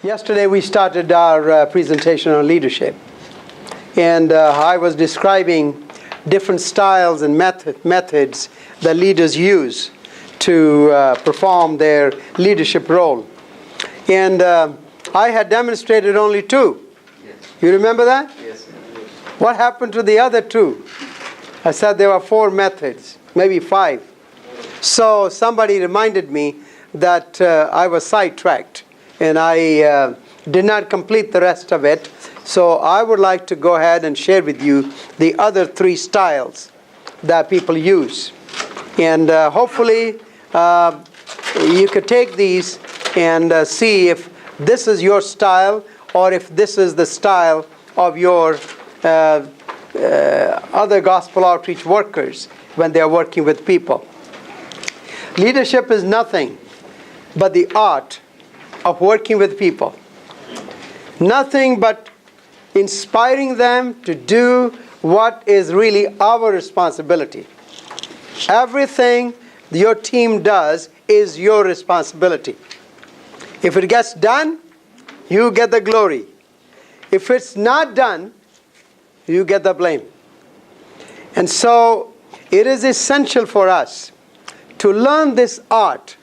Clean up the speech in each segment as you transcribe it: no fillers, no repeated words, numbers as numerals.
Yesterday we started our presentation on leadership, and I was describing different styles and methods that leaders use to perform their leadership role. And I had demonstrated only two. Yes. You remember that? Yes. What happened to the other two? I said there were 4 methods, maybe 5. So somebody reminded me that I was sidetracked, and I did not complete the rest of it. So I would like to go ahead and share with you the other 3 styles that people use. And hopefully you could take these and see if this is your style or if this is the style of your other gospel outreach workers when they are working with people. Leadership is nothing but the art of working with people. Nothing but inspiring them to do what is really our responsibility. Everything your team does is your responsibility. If it gets done, you get the glory. If it's not done, you get the blame. And so it is essential for us to learn this art.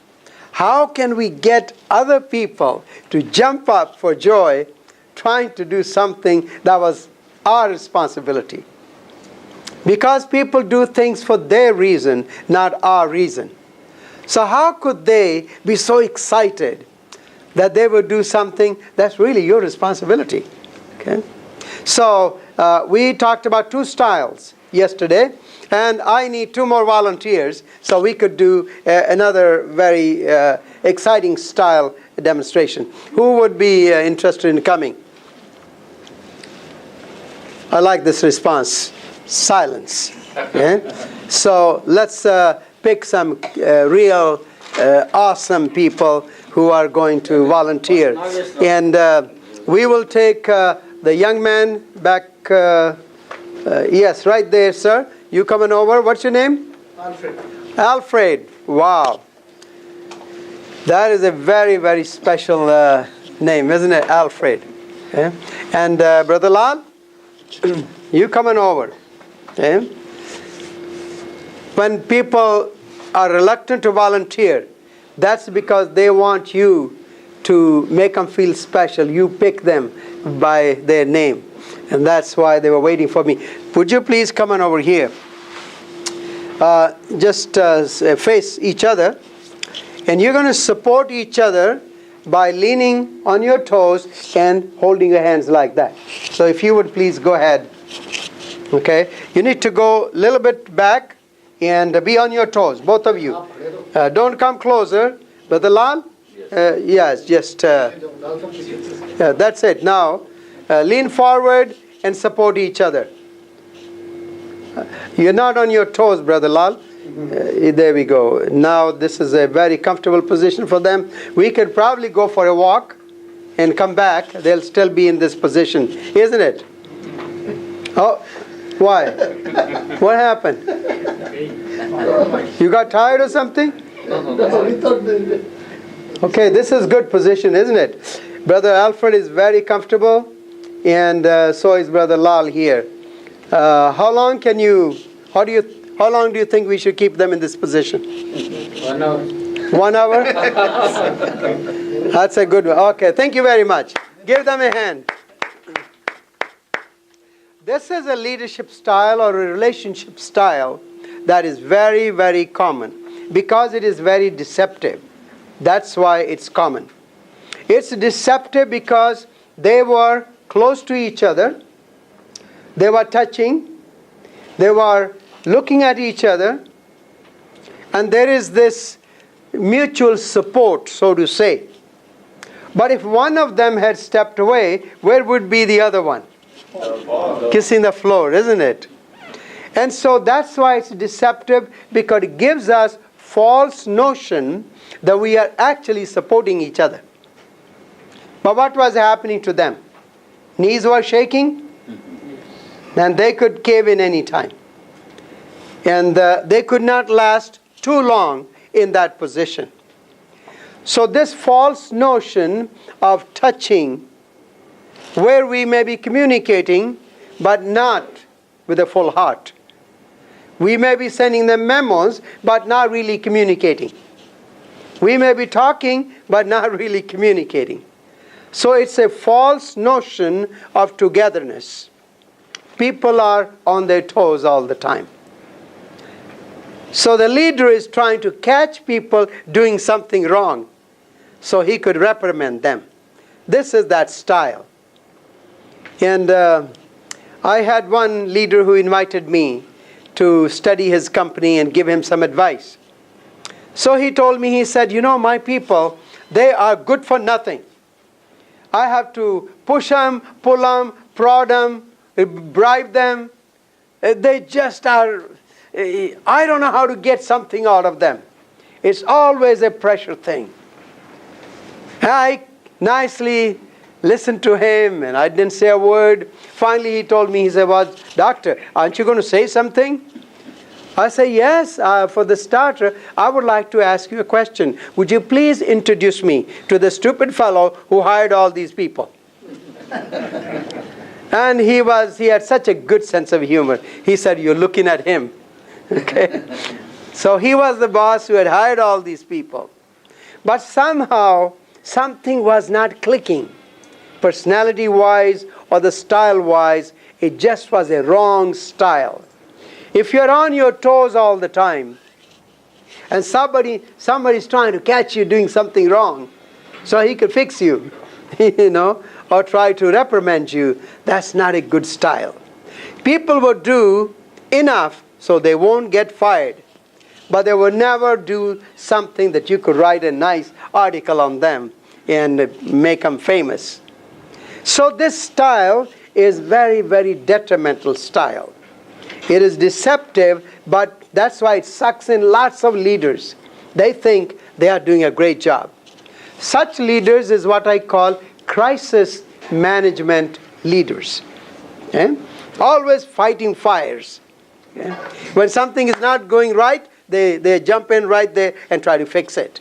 How can we get other people to jump up for joy trying to do something that was our responsibility? Because people do things for their reason, not our reason. So how could they be so excited that they would do something that's really your responsibility? Okay? So we talked about 2 styles yesterday, and I need 2 more volunteers so we could do another very exciting style demonstration. Who would be interested in coming? I like this response. Silence. Okay? So let's pick some real awesome people who are going to volunteer. And we will take the young man back. Yes, right there, sir. You coming over? What's your name? Alfred. Alfred. Wow. That is a very, very special name, isn't it? Alfred. Okay. And Brother Lal, you coming over. Okay. When people are reluctant to volunteer, that's because they want you to make them feel special. You pick them by their name. And that's why they were waiting for me. Would you please come on over here? Just face each other. And you're going to support each other by leaning on your toes and holding your hands like that. So if you would please go ahead. Okay? You need to go a little bit back and be on your toes, both of you. Don't come closer. Brother Lal? Yes, just... that's it. Now, lean forward and support each other. You're not on your toes, Brother Lal. There we go. Now this is a very comfortable position for them. We could probably go for a walk and come back. They'll still be in this position, isn't it? Oh, why? What happened? You got tired or something? Okay, this is good position, isn't it? Brother Alfred is very comfortable, and so is Brother Lal here. How long do you think we should keep them in this position? 1 hour. 1 hour? That's a good one. Okay, thank you very much. Give them a hand. This is a leadership style or a relationship style that is very, very common because it is very deceptive. That's why it's common. It's deceptive because they were close to each other. They were touching. They were looking at each other. And there is this mutual support, so to say. But if one of them had stepped away, where would be the other one? Kissing the floor, isn't it? And so that's why it's deceptive, because it gives us false notion that we are actually supporting each other. But what was happening to them? Knees were shaking, and they could cave in any time. And they could not last too long in that position. So this false notion of touching, where we may be communicating, but not with a full heart. We may be sending them memos, but not really communicating. We may be talking, but not really communicating. So it's a false notion of togetherness. People are on their toes all the time. So the leader is trying to catch people doing something wrong so he could reprimand them. This is that style. And I had one leader who invited me to study his company and give him some advice. So he told me, he said, you know, my people, they are good for nothing. I have to push them, pull them, prod them, bribe them. They just are, I don't know how to get something out of them. It's always a pressure thing. I nicely listened to him and I didn't say a word. Finally he told me, he said, well, doctor, aren't you going to say something? I say, yes, for the starter, I would like to ask you a question. Would you please introduce me to the stupid fellow who hired all these people? And he had such a good sense of humor. He said, you're looking at him. Okay? So he was the boss who had hired all these people. But somehow, something was not clicking. Personality-wise or the style-wise, it just was a wrong style. If you're on your toes all the time, and somebody's trying to catch you doing something wrong, so he could fix you, you know, or try to reprimand you, that's not a good style. People would do enough so they won't get fired, but they would never do something that you could write a nice article on them and make them famous. So this style is very, very detrimental style. It is deceptive, but that's why it sucks in lots of leaders. They think they are doing a great job. Such leaders is what I call crisis management leaders. Okay? Always fighting fires. Okay? When something is not going right, they jump in right there and try to fix it.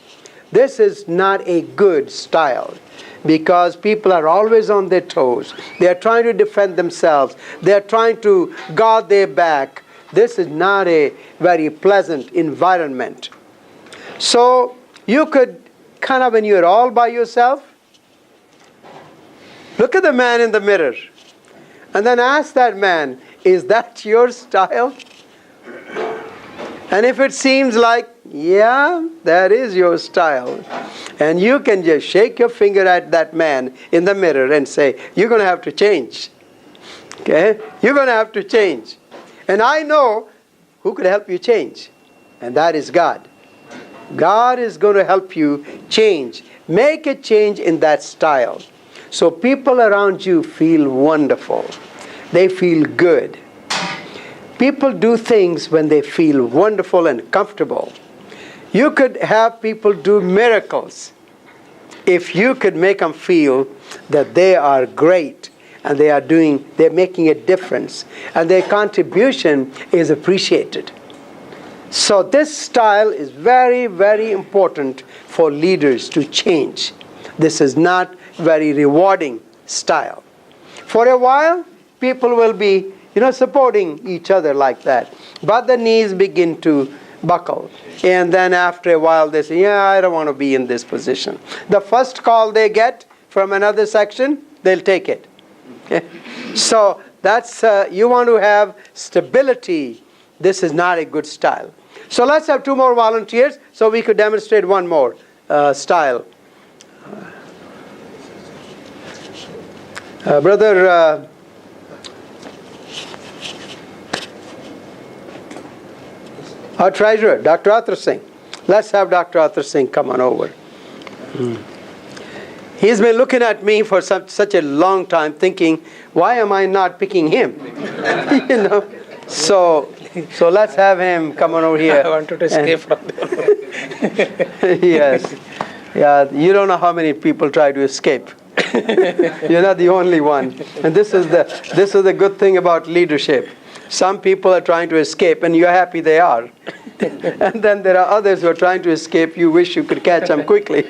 This is not a good style, because people are always on their toes. They are trying to defend themselves. They are trying to guard their back. This is not a very pleasant environment. So you could kind of, when you're all by yourself, look at the man in the mirror and then ask that man, is that your style? And if it seems like, yeah, that is your style, and you can just shake your finger at that man in the mirror and say, you're going to have to change. Okay? You're going to have to change. And I know who could help you change, and that is God. God is going to help you change. Make a change in that style. So people around you feel wonderful. They feel good. People do things when they feel wonderful and comfortable. You could have people do miracles if you could make them feel that they are great and they're making a difference and their contribution is appreciated. So this style is very, very important for leaders to change. This is not very rewarding style. For a while, people will be, supporting each other like that. But the knees begin to buckle. And then after a while they say, yeah, I don't want to be in this position. The first call they get from another section, they'll take it. So that's, you want to have stability. This is not a good style. So let's have 2 more volunteers so we could demonstrate one more style. Brother our treasurer, Dr. Arthur Singh. Let's have Dr. Arthur Singh come on over. He's been looking at me for such a long time thinking, why am I not picking him? So let's have him come on over here. I wanted to escape from them. Yes. Yeah, you don't know how many people try to escape. You're not the only one. And this is the good thing about leadership. Some people are trying to escape and you're happy they are. And then there are others who are trying to escape. You wish you could catch them quickly.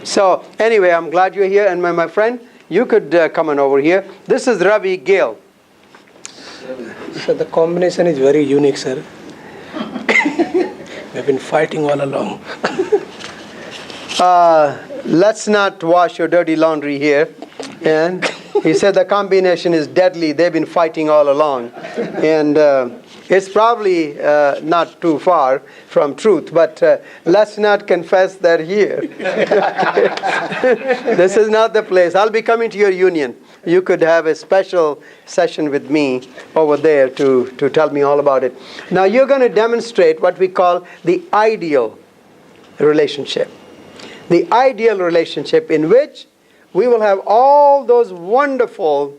So anyway, I'm glad you're here. And my friend, you could come on over here. This is Ravi Gale. So the combination is very unique, sir. We've been fighting all along. Let's not wash your dirty laundry here. And he said the combination is deadly. They've been fighting all along. And it's probably not too far from truth, but let's not confess that here. This is not the place. I'll be coming to your union. You could have a special session with me over there to tell me all about it. Now you're going to demonstrate what we call the ideal relationship. The ideal relationship in which we will have all those wonderful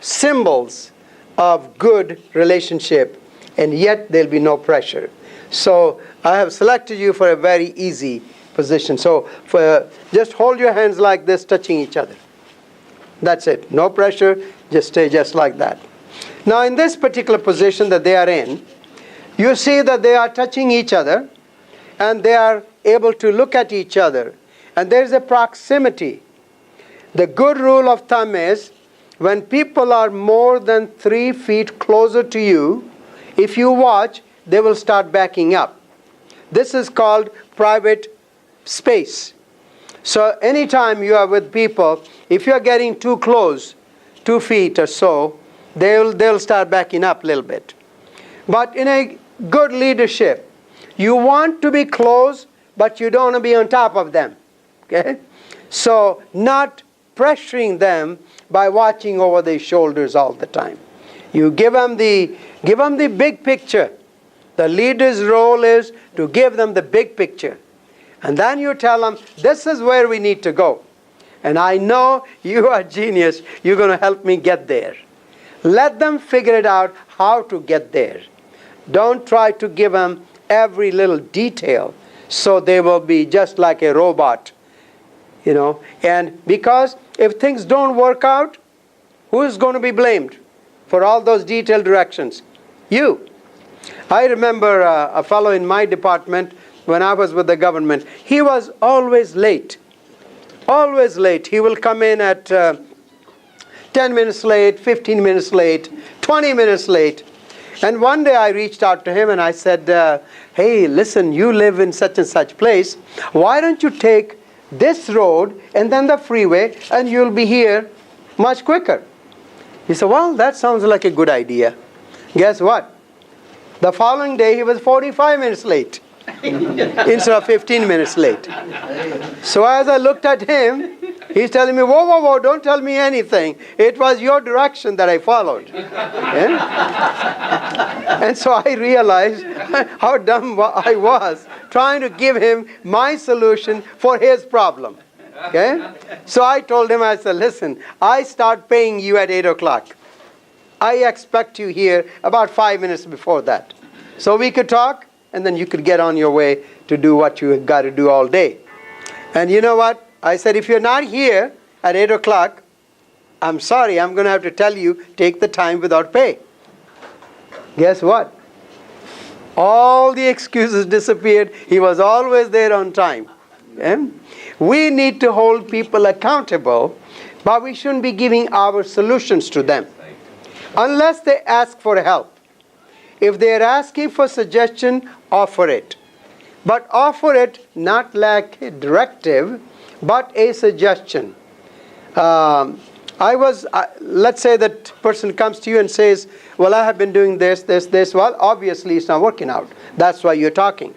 symbols of good relationship, and yet there'll be no pressure. So I have selected you for a very easy position. So just hold your hands like this, touching each other. That's it. No pressure. Just stay just like that. Now in this particular position that they are in, you see that they are touching each other and they are able to look at each other. And there is a proximity. The good rule of thumb is when people are more than 3 feet closer to you, if you watch, they will start backing up. This is called private space. So anytime you are with people, if you are getting too close, 2 feet or so, they'll start backing up a little bit. But in a good leadership, you want to be close, but you don't want to be on top of them. Okay? So not pressuring them by watching over their shoulders all the time. You give them the big picture. The leader's role is to give them the big picture. And then you tell them, this is where we need to go. And I know you are genius. You're going to help me get there. Let them figure it out how to get there. Don't try to give them every little detail so they will be just like a robot. You know, and because if things don't work out, who is going to be blamed for all those detailed directions? You. I remember a fellow in my department when I was with the government. He was always late. Always late. He will come in at 10 minutes late, 15 minutes late, 20 minutes late. And one day I reached out to him and I said, hey, listen, you live in such and such place. Why don't you take this road and then the freeway and you'll be here much quicker? He said, well, that sounds like a good idea. Guess what? The following day he was 45 minutes late instead of 15 minutes late. So as I looked at him, he's telling me, whoa, whoa, whoa, don't tell me anything. It was your direction that I followed. Yeah? And so I realized how dumb I was trying to give him my solution for his problem. Okay? So I told him, I said, listen, I start paying you at 8 o'clock. I expect you here about 5 minutes before that. So we could talk, and then you could get on your way to do what you got to do all day. And you know what? I said, if you're not here at 8 o'clock, I'm sorry, I'm going to have to tell you, take the time without pay. Guess what? All the excuses disappeared. He was always there on time. Okay? We need to hold people accountable, but we shouldn't be giving our solutions to them unless they ask for help. If they're asking for suggestion, offer it. But offer it not like a directive, but a suggestion. Let's say that person comes to you and says, well, I have been doing this. Well, obviously it's not working out. That's why you're talking.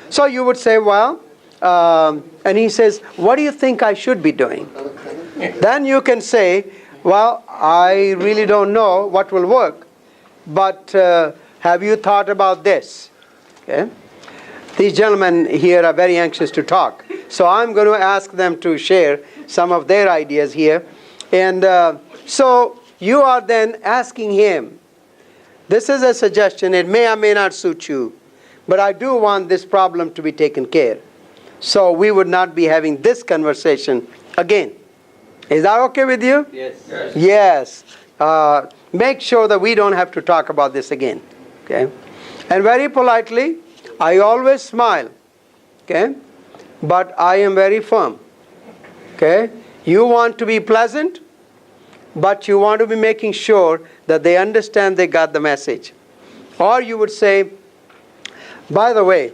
So you would say, well, and he says, what do you think I should be doing? Then you can say, well, I really don't know what will work, but have you thought about this? Okay? These gentlemen here are very anxious to talk. So I'm going to ask them to share some of their ideas here. And so you are then asking him, this is a suggestion. It may or may not suit you, but I do want this problem to be taken care. So we would not be having this conversation again. Is that okay with you? Yes. Yes. Make sure that we don't have to talk about this again. Okay? And very politely, I always smile, okay? But I am very firm, okay? You want to be pleasant, but you want to be making sure that they understand they got the message. Or you would say, by the way,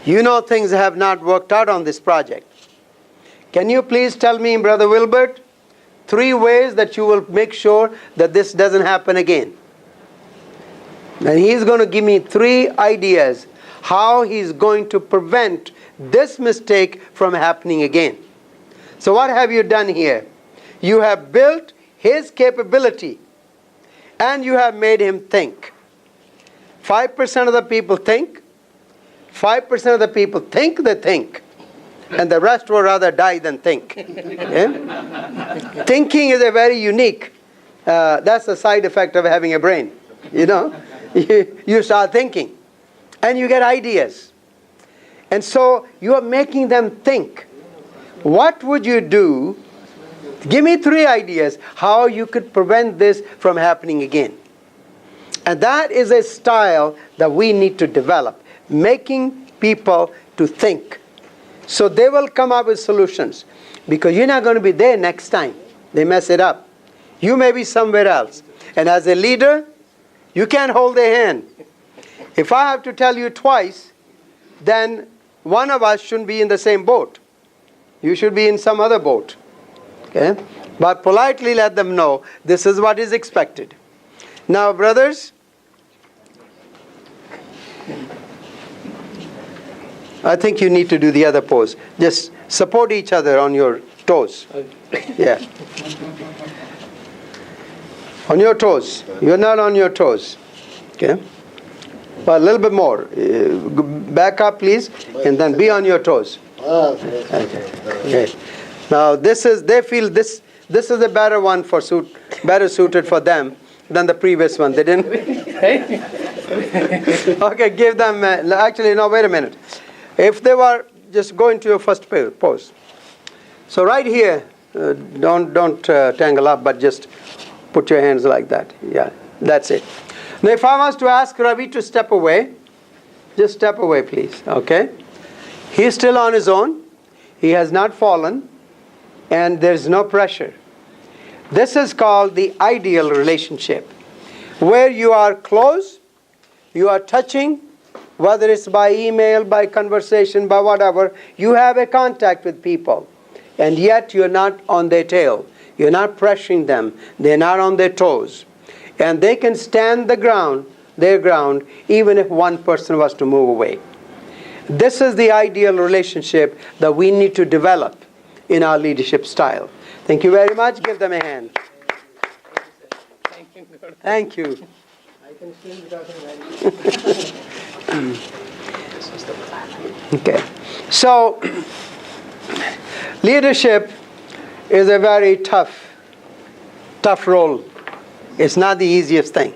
you know things have not worked out on this project. Can you please tell me, Brother Wilbert, 3 ways that you will make sure that this doesn't happen again? And he's going to give me 3 ideas how he's going to prevent this mistake from happening again. So what have you done here? You have built his capability and you have made him think. 5% of the people think. 5% of the people think they think. And the rest would rather die than think. Yeah? Thinking is a very unique, that's a side effect of having a brain. You know, you start thinking and you get ideas. And so you are making them think. What would you do? Give me 3 ideas how you could prevent this from happening again. And that is a style that we need to develop, making people to think. So they will come up with solutions, because you're not going to be there next time they mess it up. You may be somewhere else. And as a leader, you can't hold their hand. If I have to tell you twice, then one of us shouldn't be in the same boat. You should be in some other boat. Okay? But politely let them know this is what is expected. Now, brothers, I think you need to do the other pose. Just support each other on your toes. Yeah. On your toes. You're not on your toes. Okay? But a little bit more. Back up, please, and then be on your toes. Okay. Now, they feel this is a better one better suited for them than the previous one. They didn't. Okay, give them. Actually, no. Wait a minute. If they were just go into your first pose. So right here, don't tangle up, but just put your hands like that. Yeah, that's it. Now, if I was to ask Ravi to step away, just step away, please. Okay? He's still on his own. He has not fallen, and there's no pressure. This is called the ideal relationship, where you are close, you are touching, whether it's by email, by conversation, by whatever, you have a contact with people, and yet you're not on their tail. You're not pressuring them. They're not on their toes. And they can stand their ground, even if one person was to move away. This is the ideal relationship that we need to develop in our leadership style. Thank you very much. Give them a hand. Thank you. I can still without Okay. So, leadership is a very tough role. It's not the easiest thing.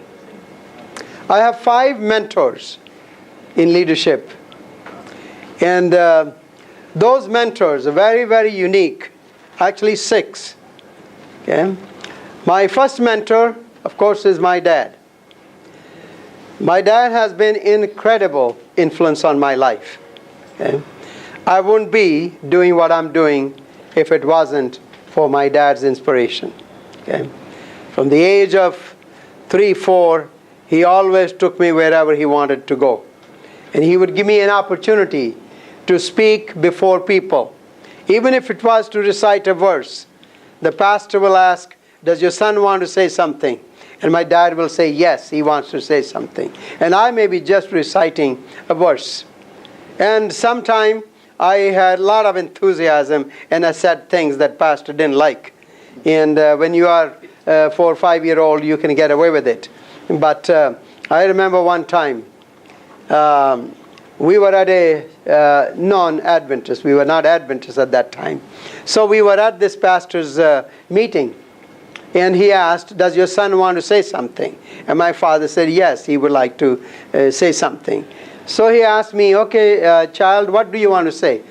I have 5 mentors in leadership. And those mentors are very, very unique. Actually 6. Okay? My first mentor, of course, is my dad. My dad has been incredible influence on my life. Okay? I wouldn't be doing what I'm doing if it wasn't for my dad's inspiration. Okay? From the age of 3, 4, he always took me wherever he wanted to go. And he would give me an opportunity to speak before people. Even if it was to recite a verse, the pastor will ask, does your son want to say something? And my dad will say, yes, he wants to say something. And I may be just reciting a verse. And sometime I had a lot of enthusiasm and I said things that pastor didn't like. And when you are 4 or 5-year-old, you can get away with it. But I remember one time, we were at a non-Adventist. We were not Adventists at that time. So we were at this pastor's meeting. And he asked, does your son want to say something? And my father said, yes, he would like to say something. So he asked me, okay, child, what do you want to say?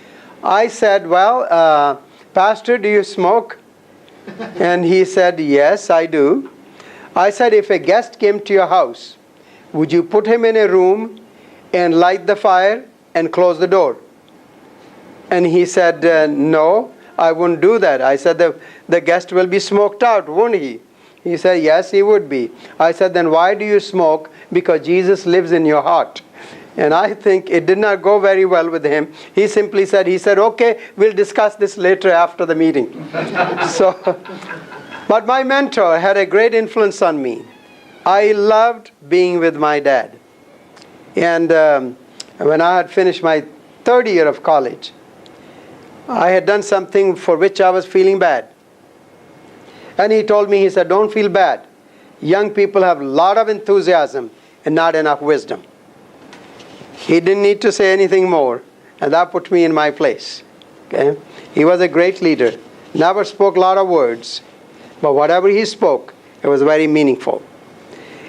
I said, well, Pastor, do you smoke? And he said, yes, I do. I said, if a guest came to your house, would you put him in a room and light the fire and close the door? And he said, no, I wouldn't do that. I said, the guest will be smoked out, won't he? He said, yes, he would be. I said, then why do you smoke? Because Jesus lives in your heart. And I think it did not go very well with him. He simply said, okay, we'll discuss this later after the meeting. But my mentor had a great influence on me. I loved being with my dad. And when I had finished my third year of college, I had done something for which I was feeling bad. And he told me, he said, don't feel bad. Young people have a lot of enthusiasm and not enough wisdom. He didn't need to say anything more, and that put me in my place. Okay? He was a great leader. Never spoke a lot of words, but whatever he spoke, it was very meaningful.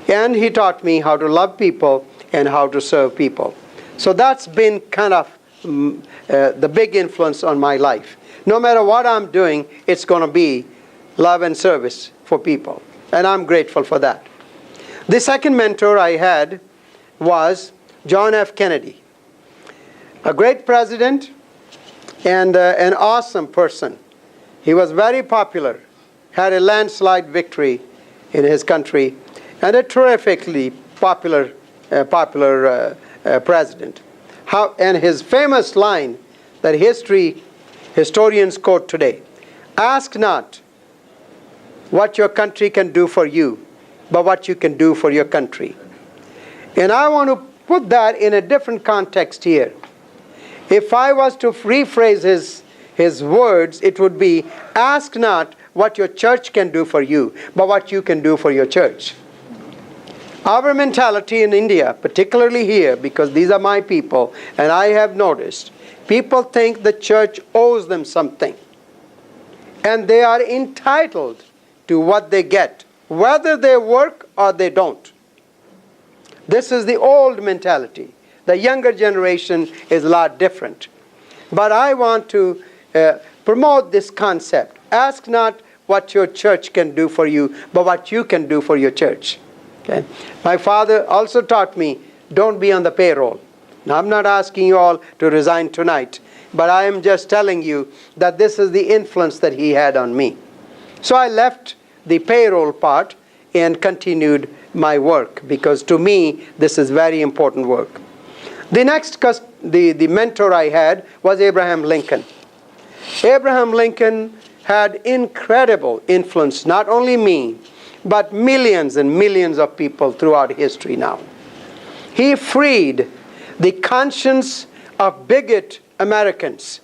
And he taught me how to love people and how to serve people. So that's been kind of the big influence on my life. No matter what I'm doing, it's going to be love and service for people. And I'm grateful for that. The second mentor I had was John F. Kennedy. A great president and an awesome person. He was very popular, had a landslide victory in his country, and a terrifically popular president. And his famous line that historians quote today, ask not what your country can do for you, but what you can do for your country. And I want to put that in a different context here. If I was to rephrase his words, it would be, ask not what your church can do for you, but what you can do for your church. Our mentality in India, particularly here, because these are my people, and I have noticed, people think the church owes them something. And they are entitled to what they get, whether they work or they don't. This is the old mentality. The younger generation is a lot different. But I want to promote this concept. Ask not what your church can do for you, but what you can do for your church. Okay? My father also taught me, don't be on the payroll. Now, I'm not asking you all to resign tonight, but I am just telling you that this is the influence that he had on me. So I left the payroll part and continued my work, because to me, this is very important work. The next the mentor I had was Abraham Lincoln. Abraham Lincoln had incredible influence, not only me, but millions and millions of people throughout history now. He freed the conscience of bigot Americans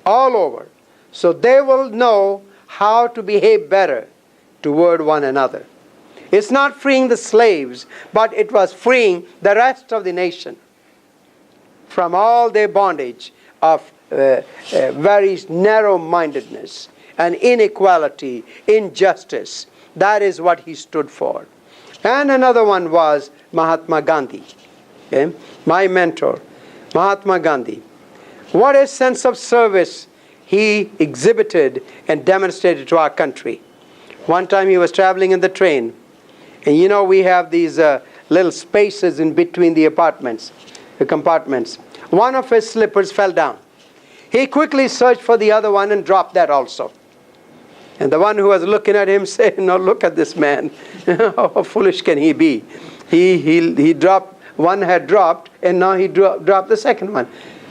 all over, so they will know how to behave better toward one another. It's not freeing the slaves, but it was freeing the rest of the nation from all their bondage of very narrow-mindedness and inequality, injustice. That is what he stood for. And another one was Mahatma Gandhi, okay? My mentor, Mahatma Gandhi. What a sense of service he exhibited and demonstrated to our country. One time he was traveling in the train, and you know we have these little spaces in between the compartments. One of his slippers fell down. He quickly searched for the other one and dropped that also. And the one who was looking at him said, no, look at this man. How foolish can he be? He dropped, one had dropped, and now he dropped the second one.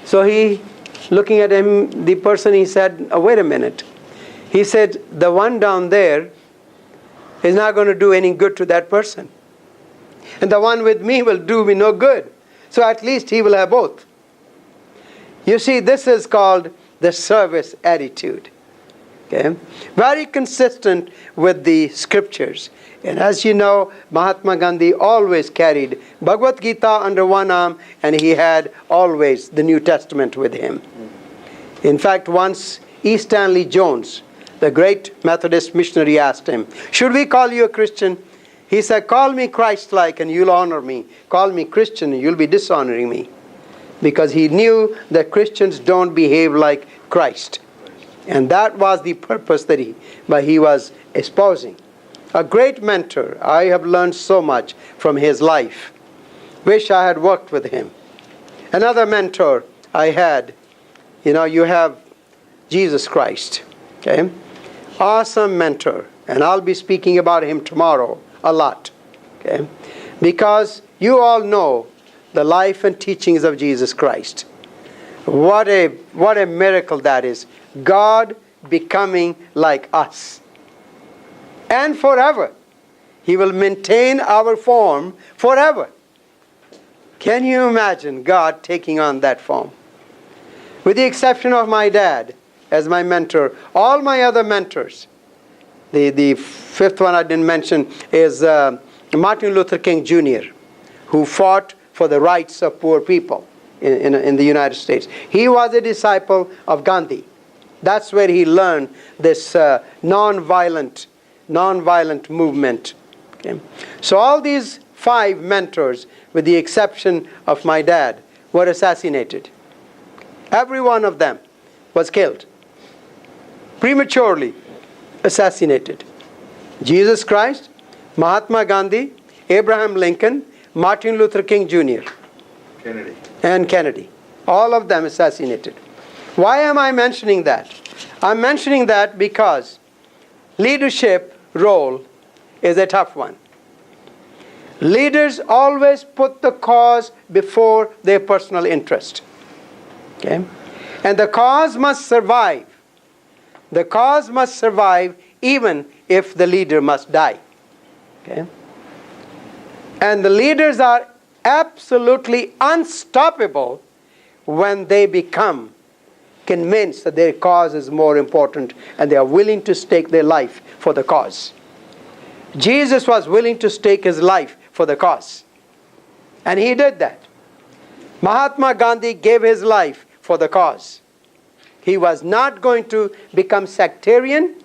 So he, looking at him, the person, he said, oh, wait a minute. He said, the one down there is not going to do any good to that person. And the one with me will do me no good. So at least he will have both. You see, this is called the service attitude. Okay? Very consistent with the scriptures. And as you know, Mahatma Gandhi always carried Bhagavad Gita under one arm, and he had always the New Testament with him. In fact, once E. Stanley Jones, the great Methodist missionary, asked him, should we call you a Christian? He said, call me Christ-like and you'll honor me. Call me Christian and you'll be dishonoring me. Because he knew that Christians don't behave like Christ. And that was the purpose that he was espousing. A great mentor. I have learned so much from his life. Wish I had worked with him. Another mentor I had, you have Jesus Christ. Okay? Awesome mentor. And I'll be speaking about him tomorrow a lot. Okay? Because you all know the life and teachings of Jesus Christ. What a miracle that is. God becoming like us. And forever. He will maintain our form forever. Can you imagine God taking on that form? With the exception of my dad as my mentor, all my other mentors, the fifth one I didn't mention is Martin Luther King Jr., who fought for the rights of poor people in the United States. He was a disciple of Gandhi. That's where he learned this non-violent movement. Okay? So all these 5 mentors, with the exception of my dad, were assassinated. Every one of them was killed. Prematurely assassinated. Jesus Christ, Mahatma Gandhi, Abraham Lincoln, Martin Luther King Jr. And Kennedy. All of them assassinated. Why am I mentioning that? I'm mentioning that because leadership role is a tough one. Leaders always put the cause before their personal interest. Okay? And the cause must survive. The cause must survive even if the leader must die. Okay? And the leaders are absolutely unstoppable when they become convinced that their cause is more important and they are willing to stake their life for the cause. Jesus was willing to stake his life for the cause. And he did that. Mahatma Gandhi gave his life for the cause. He was not going to become sectarian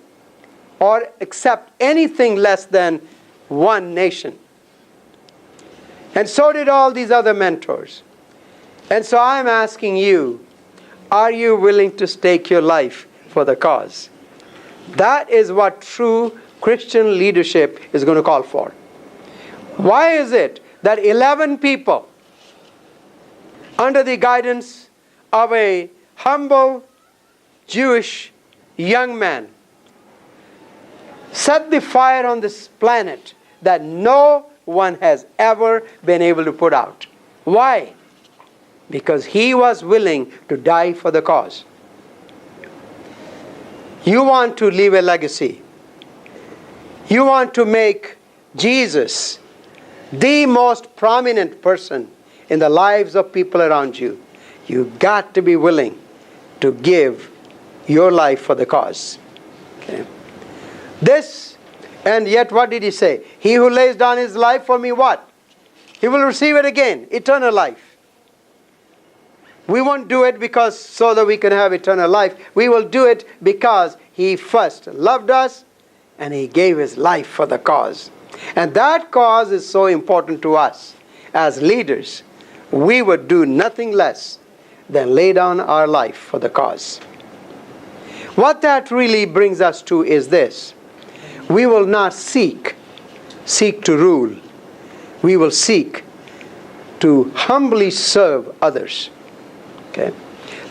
or accept anything less than one nation. And so did all these other mentors. And so I'm asking you, are you willing to stake your life for the cause? That is what true Christian leadership is going to call for. Why is it that 11 people, under the guidance of a humble Jewish young man, set the fire on this planet that no one has ever been able to put out? Why? Because he was willing to die for the cause. You want to leave a legacy. You want to make Jesus the most prominent person in the lives of people around you. You've got to be willing to give your life for the cause. Okay? And yet what did he say? He who lays down his life for me, what? He will receive it again, eternal life. We won't do it because so that we can have eternal life. We will do it because he first loved us and he gave his life for the cause. And that cause is so important to us. As leaders, we would do nothing less than lay down our life for the cause. What that really brings us to is this. We will not seek to rule. We will seek to humbly serve others. Okay?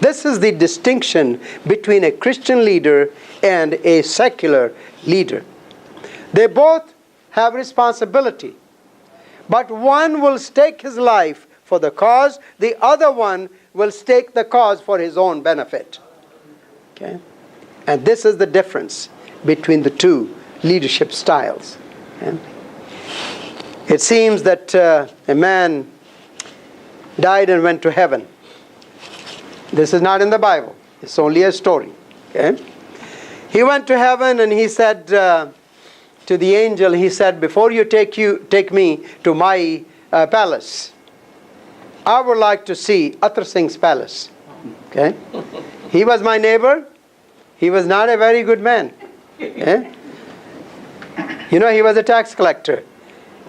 This is the distinction between a Christian leader and a secular leader. They both have responsibility, but one will stake his life for the cause, the other one will stake the cause for his own benefit. Okay? And this is the difference between the two leadership styles. Okay? It seems that a man died and went to heaven. This is not in the Bible. It's only a story. Okay? He went to heaven and he said to the angel, he said, before you take me to my palace, I would like to see Atar Singh's palace. Okay? He was my neighbor. He was not a very good man. Okay? You know, he was a tax collector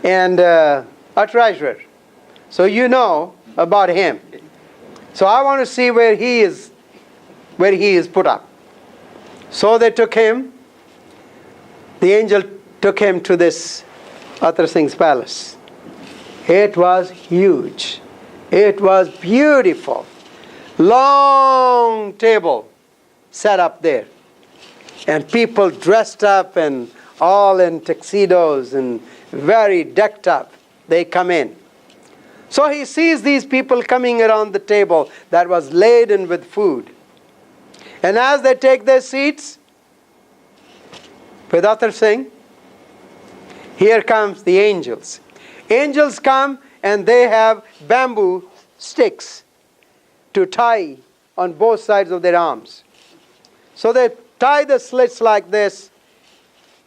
and a treasurer. So you know about him. So I want to see where he is put up. So they took him. The angel took him to this Atar Singh's palace. It was huge. It was beautiful. Long table set up there. And people dressed up and all in tuxedos and very decked up. They come in. So he sees these people coming around the table that was laden with food. And as they take their seats, with other thing, here comes the angels. Angels come and they have bamboo sticks to tie on both sides of their arms. So they tie the slits like this,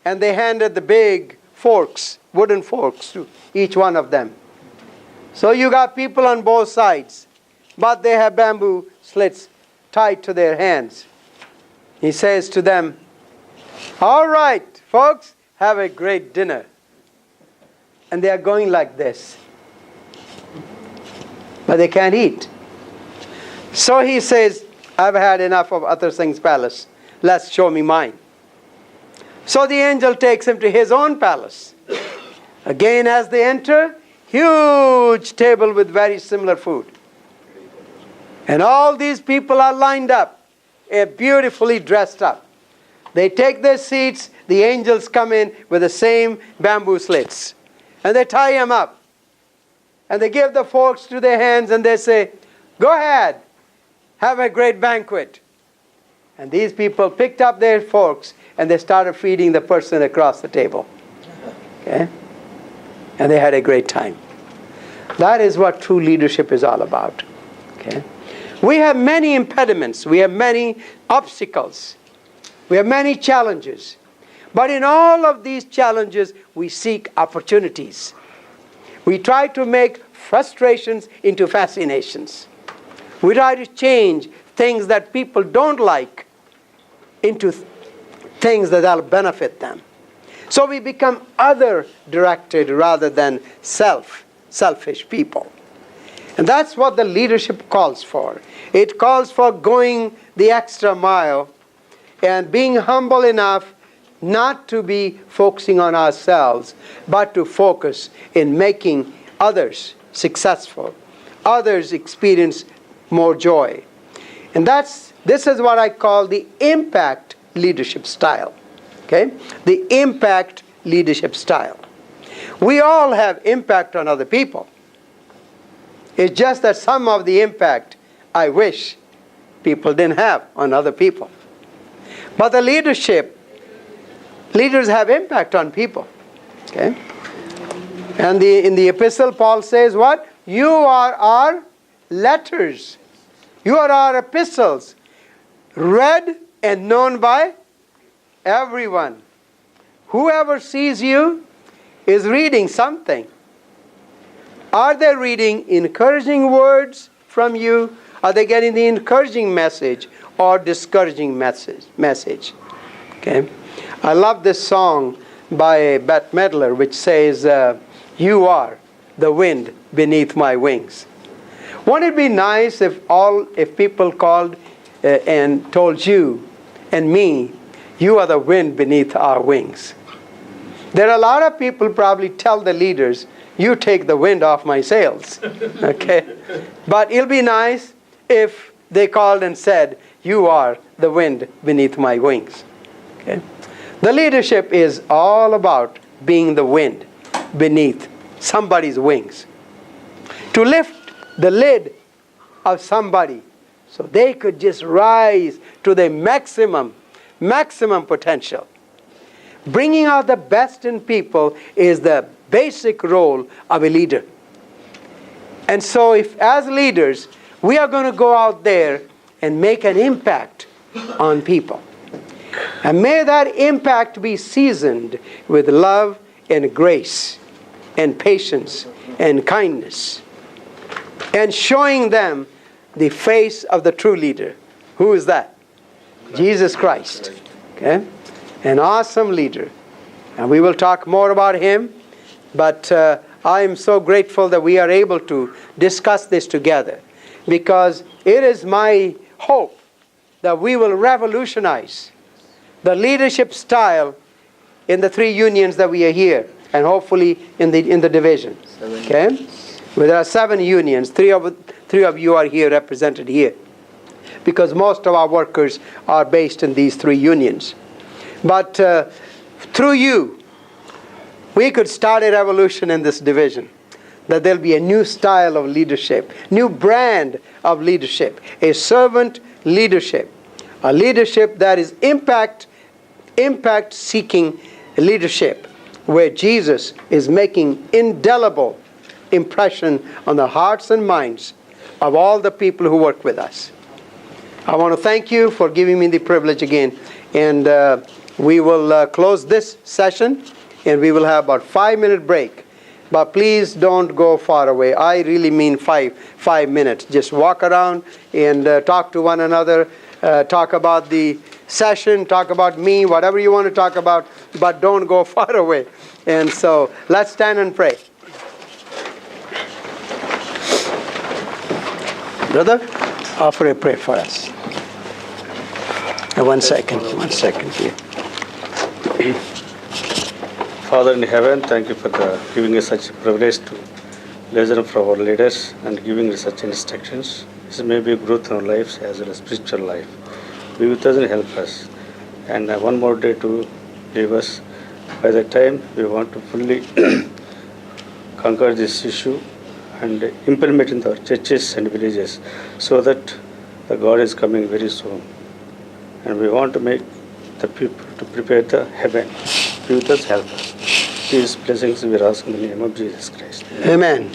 and they handed the big forks, wooden forks, to each one of them. So you got people on both sides, but they have bamboo slits tied to their hands. He says to them, all right, folks, have a great dinner. And they are going like this. But they can't eat. So he says, I've had enough of other things' palace. Let's show me mine. So the angel takes him to his own palace. Again, as they enter, huge table with very similar food. And all these people are lined up, beautifully dressed up. They take their seats. The angels come in with the same bamboo slits. And they tie them up. And they give the forks to their hands and they say, go ahead, have a great banquet. And these people picked up their forks and they started feeding the person across the table. Okay? And they had a great time. That is what true leadership is all about. Okay? We have many impediments. We have many obstacles. We have many challenges. But in all of these challenges, we seek opportunities. We try to make frustrations into fascinations. We try to change things that people don't like into things that will benefit them. So we become other-directed rather than selfish people. And that's what the leadership calls for. It calls for going the extra mile and being humble enough not to be focusing on ourselves, but to focus in making others successful, others experience more joy. And this is what I call the impact leadership style. Okay? The impact leadership style. We all have impact on other people. It's just that some of the impact I wish people didn't have on other people. But the leaders have impact on people. Okay? And in the epistle, Paul says what? You are our letters. You are our epistles, read and known by everyone. Whoever sees you is reading something. Are they reading encouraging words from you? Are they getting the encouraging message or discouraging message? Okay. I love this song by Bette Midler, which says, you are the wind beneath my wings. Wouldn't it be nice if people called and told you and me, you are the wind beneath our wings? There are a lot of people probably tell the leaders, you take the wind off my sails. Okay? But it'll be nice if they called and said, you are the wind beneath my wings. Okay? The leadership is all about being the wind beneath somebody's wings. To lift the lid of somebody so they could just rise to their maximum potential. Bringing out the best in people is the basic role of a leader. And so if as leaders, we are going to go out there and make an impact on people. And may that impact be seasoned with love and grace and patience and kindness. And showing them the face of the true leader. Who is that? Jesus Christ. Okay? An awesome leader. And we will talk more about him. But I am so grateful that we are able to discuss this together. Because it is my hope that we will revolutionize the leadership style in the 3 unions that we are here. And hopefully in the division. Okay? Well, there are 7 unions. Three of you are here, represented here, because most of our workers are based in these 3 unions. But through you, we could start a revolution in this division, that there'll be a new style of leadership, new brand of leadership, a servant leadership, a leadership that is impact-seeking leadership, where Jesus is making indelible impression on the hearts and minds of all the people who work with us. I want to thank you for giving me the privilege again, and we will close this session, and we will have about 5-minute break. But please don't go far away. I really mean 5 minutes. Just walk around and talk to one another, talk about the session, talk about me, whatever you want to talk about, but don't go far away. And so let's stand and pray. Brother, offer a prayer for us. One second here. Father in heaven, thank you for giving us such a privilege to listen from our leaders and giving us such instructions. This may be growth in our lives as well as spiritual life. Be with us and help us. And one more day to leave us. By the time we want to fully conquer this issue and implement in our churches and villages, so that the God is coming very soon. And we want to make the people to prepare the heaven. Be with us, help us. These blessings we ask in the name of Jesus Christ. Amen.